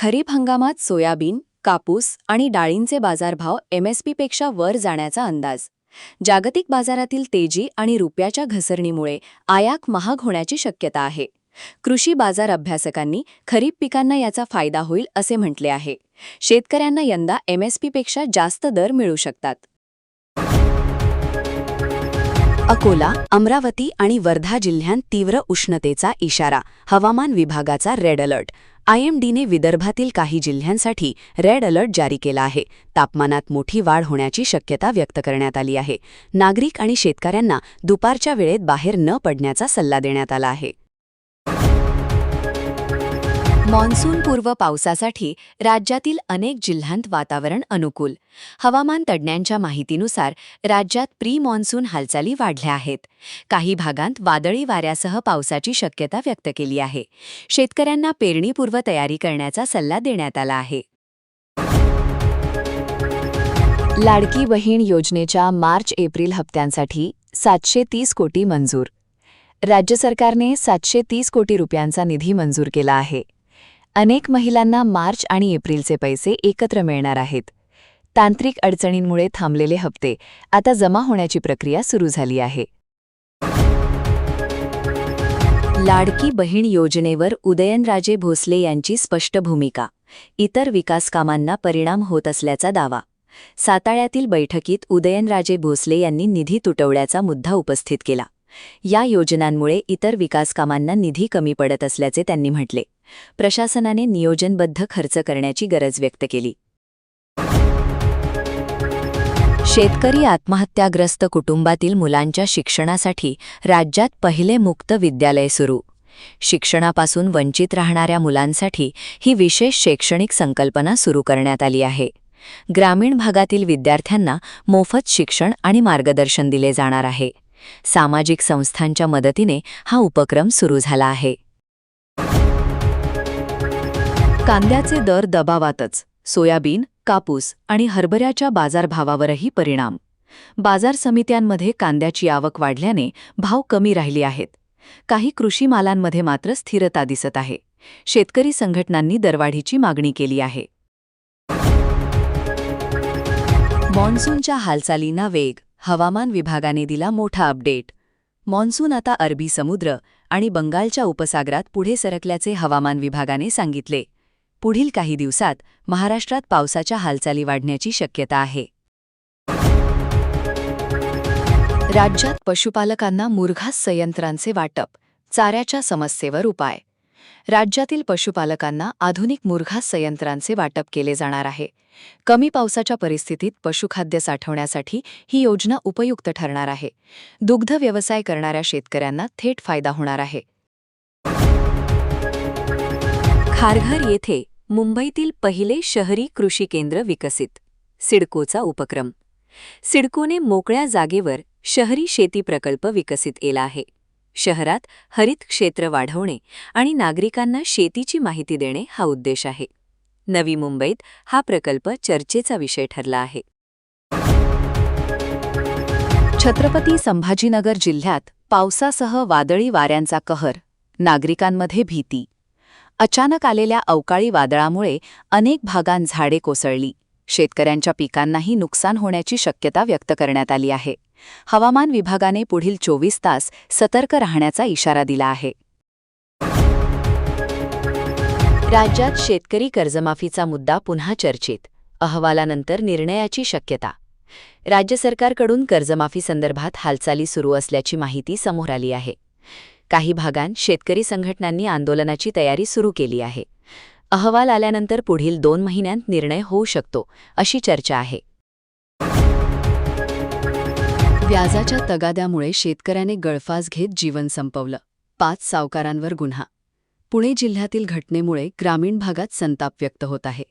खरीप हंगामात सोयाबीन, कापूस आणि डाळींचे बाजारभाव MSP पेक्षा वर जाण्याचा अंदाज. जागतिक बाजारातील तेजी आणि रुपयाच्या घसरणीमुळे आयात महाग होण्याची शक्यता आहे. कृषी बाजार अभ्यासकांनी खरीप पिकांना याचा फायदा होईल असे म्हटले आहे. शेतकऱ्यांना यंदा MSP पेक्षा जास्त दर मिळू शकतात. अकोला, अमरावती आणि वर्धा जिल्ह्यांत तीव्र उष्णतेचा इशारा. हवामान विभागाचा रेड अलर्ट. IMDने विदर्भातील काही जिल्ह्यांसाठी रेड अलर्ट जारी केला आहे. तापमानात मोठी वाढ होण्याची शक्यता व्यक्त करण्यात आली आहे. नागरिक आणि शेतकऱ्यांना दुपारच्या वेळेत बाहेर न पडण्याचा सल्ला देण्यात आला आहे. मान्सूनपूर्व पावसासाठी राज्यातील अनेक जिल्ह्यांत वातावरण अनुकूल. हवामान तज्ज्ञांच्या माहितीनुसार राज्यात प्री मान्सून हालचाली वाढल्या आहेत. काही भागांत वादळी वाऱ्यासह पावसाची शक्यता व्यक्त केली आहे. शेतकऱ्यांना पेरणीपूर्व तयारी करण्याचा सल्ला देण्यात आला आहे. लाडकी बहीण योजनेच्या मार्च-एप्रिल हप्त्यांसाठी 730 कोटी मंजूर. राज्य सरकारने 730 कोटी रुपयांचा निधी मंजूर केला आहे. अनेक महिलांना मार्च आणि एप्रिलचे पैसे एकत्र मिळणार आहेत. तांत्रिक अडचणींमुळे थांबलेले हप्ते आता जमा होण्याची प्रक्रिया सुरू झाली आहे. लाडकी बहीण योजनेवर उदयनराजे भोसले यांची स्पष्ट भूमिका. इतर विकासकामांना परिणाम होत असल्याचा दावा. साताऱ्यातील बैठकीत उदयनराजे भोसले यांनी निधी तुटवड्याचा मुद्दा उपस्थित केला. या योजनांमुळे इतर विकासकामांना निधी कमी पडत असल्याचे त्यांनी म्हटले. प्रशासनाने नियोजनबद्ध खर्च करण्याची गरज व्यक्त केली. शेतकरी आत्महत्याग्रस्त कुटुंबातील मुलांच्या शिक्षणासाठी राज्यात पहिले मुक्त विद्यालय सुरू. शिक्षणापासून वंचित राहणाऱ्या मुलांसाठी ही विशेष शैक्षणिक संकल्पना सुरू करण्यात आली आहे. ग्रामीण भागातील विद्यार्थ्यांना मोफत शिक्षण आणि मार्गदर्शन दिले जाणार आहे. सामाजिक संस्थांच्या मदतीने हा उपक्रम सुरू झाला आहे. कांद्याचे दर दबावातच. सोयाबीन, कापूस आणि हरभऱ्याच्या बाजारभावावरही परिणाम. बाजार समित्यांमध्ये कांद्याची आवक वाढल्याने भाव कमी राहिली आहेत. काही कृषी मालांमध्ये मात्र स्थिरता दिसत आहे. शेतकरी संघटनांनी दरवाढीची मागणी केली आहे. मॉन्सूनच्या हालचालींना वेग. हवामान विभागाने दिला मोठा अपडेट. मॉन्सून आता अरबी समुद्र आणि बंगालच्या उपसागरात पुढे सरकल्याचे हवामान विभागाने सांगितले. पुढील काही दिवसात महाराष्ट्रात पावसाच्या हालचाली वाढण्याची शक्यता आहे. राज्यात पशुपालकांना मुरघास संयंत्रांचे वाटप. चाऱ्याच्या समस्येवर उपाय. राज्यातील पशुपालकांना आधुनिक मुरघास संयंत्रांचे वाटप केले जाणार आहे. कमी पावसाच्या परिस्थितीत पशुखाद्य साठवण्यासाठी ही योजना उपयुक्त ठरणार आहे. दुग्ध व्यवसाय करणाऱ्या शेतकऱ्यांना थेट फायदा होणार आहे. खारघर येथे मुंबईतील पहिले शहरी कृषी केंद्र विकसित. सिडकोचा उपक्रम. सिडकोने मोकळ्या जागेवर शहरी शेती प्रकल्प विकसित केला आहे. शहरात हरित क्षेत्र वाढवणे आणि नागरिकांना शेतीची माहिती देणे हा उद्देश आहे. नवी मुंबईत हा प्रकल्प चर्चेचा विषय ठरला आहे. छत्रपती संभाजीनगर जिल्ह्यात पावसासह वादळी वाऱ्यांचा कहर. नागरिकांमध्ये भीती. अचानक आलेल्या अवकाळी वादळामुळे अनेक भागांत झाडे कोसळली. शेतकऱ्यांच्या पिकांनाही नुकसान होण्याची शक्यता व्यक्त करण्यात आली आहे. हवामान विभागाने पुढील 24 तास सतर्क राहण्याचा इशारा दिला आहे. राज्यात शेतकरी कर्जमाफीचा मुद्दा पुन्हा चर्चेत. अहवालानंतर निर्णयाची शक्यता. राज्य सरकारकडून कर्जमाफीसंदर्भात हालचाली सुरू असल्याची माहिती समोर आली आहे. काही भागांत शेतकरी संघटनांनी आंदोलनाची तयारी सुरू केली आहे. अहवाल आल्यानंतर पुढील 2 महिन्यांत निर्णय होऊ शकतो, अशी चर्चा आहे. व्याजाच्या तगाद्यामुळे शेतकऱ्याने गळफास घेत जीवन संपवलं. 5 सावकारांवर गुन्हा. पुणे जिल्ह्यातील घटनेमुळे ग्रामीण भागात संताप व्यक्त होत आहे.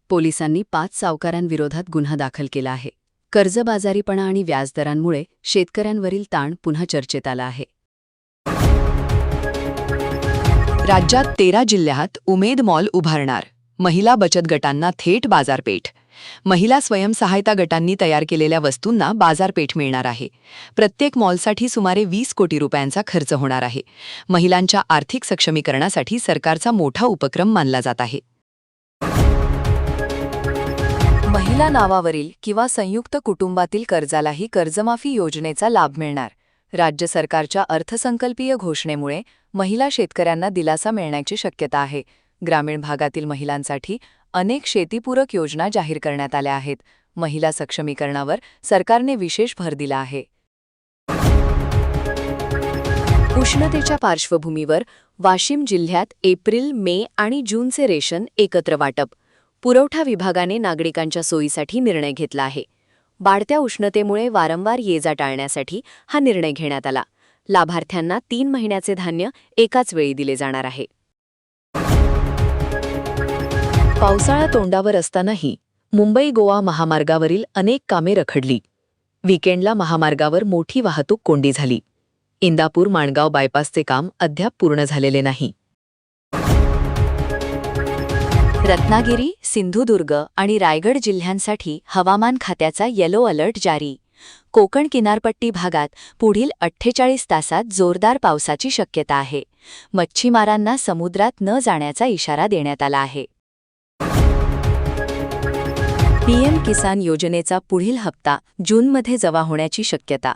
पोलिसांनी 5 सावकारांविरोधात गुन्हा दाखल केला आहे. कर्जबाजारीपणा आणि व्याजदरांमुळे शेतकऱ्यांवरील ताण पुन्हा चर्चेत आला आहे. राज्यात 13 जिल्ह्यात उमेद मॉल उभारणार. महिला बचत गटांना थेट बाजारपेठ. महिला स्वयंसहायता गटांनी तयार केलेल्या वस्तूंना बाजारपेठ मिळणार आहे. प्रत्येक मॉलसाठी सुमारे 20 कोटी रुपयांचा खर्च होणार आहे. महिलांच्या आर्थिक सक्षमीकरणासाठी सरकारचा मोठा उपक्रम मानला जात आहे. महिला नावावरील किंवा संयुक्त कुटुंबातील कर्जालाही कर्जमाफी योजनेचा लाभ मिळणार. राज्य सरकारच्या अर्थसंकल्पीय घोषणेमुळे महिला शेतकऱ्यांना दिलासा मिळण्याची शक्यता आहे. ग्रामीण भागातील महिलांसाठी अनेक शेतीपूरक योजना जाहीर करण्यात आल्या आहेत. महिला सक्षमीकरणावर सरकारने विशेष भर दिला आहे. उष्णतेच्या पार्श्वभूमीवर वाशिम जिल्ह्यात एप्रिल, मे आणि जूनचे रेशन एकत्र वाटप. पुरवठा विभागाने नागरिकांच्या सोयीसाठी निर्णय घेतला आहे. वाढत्या उष्णतेमुळे वारंवार ये-जा टाळण्यासाठी हा निर्णय घेण्यात आला. लाभार्थ्यांना 3 महिन्याचे धान्य एकाच वेळी दिले जाणार आहे. पावसाळा तोंडावर असतानाही मुंबई-गोवा महामार्गावरील अनेक कामे रखडली. वीकेंडला महामार्गावर मोठी वाहतूक कोंडी झाली. इंदापूर-माणगाव बायपासचे काम अद्याप पूर्ण झालेले नाही. रत्नागिरी, सिंधुदुर्ग आणि रायगड जिल्ह्यांसाठी हवामान खात्याचा येलो अलर्ट जारी. कोकण किनारपट्टी भागात पुढील 48 तासात जोरदार पावसाची शक्यता आहे. मच्छीमारांना समुद्रात न जाण्याचा इशारा देण्यात आला आहे. पीएम किसान योजनेचा पुढील हप्ता जूनमध्ये जमा होण्याची शक्यता.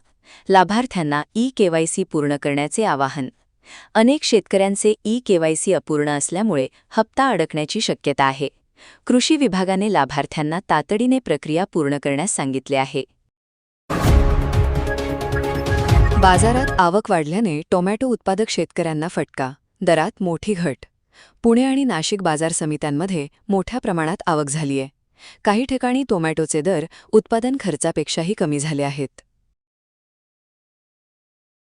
लाभार्थ्यांना ई-केवायसी पूर्ण करण्याचे आवाहन. अनेक शेतकऱ्यांचे ई-केवायसी अपूर्ण असल्यामुळे हप्ता अडकण्याची शक्यता आहे. कृषी विभागाने लाभार्थ्यांना तातडीने प्रक्रिया पूर्ण करण्यास सांगितले आहे. बाजारात आवक वाढल्याने टोमॅटो उत्पादक शेतकऱ्यांना फटका. दरात मोठी घट. पुणे आणि नाशिक बाजार समित्यांमध्ये मोठ्या प्रमाणात आवक झालीय. काही ठिकाणी टोमॅटोचे दर उत्पादन खर्चापेक्षाही कमी झाले आहेत.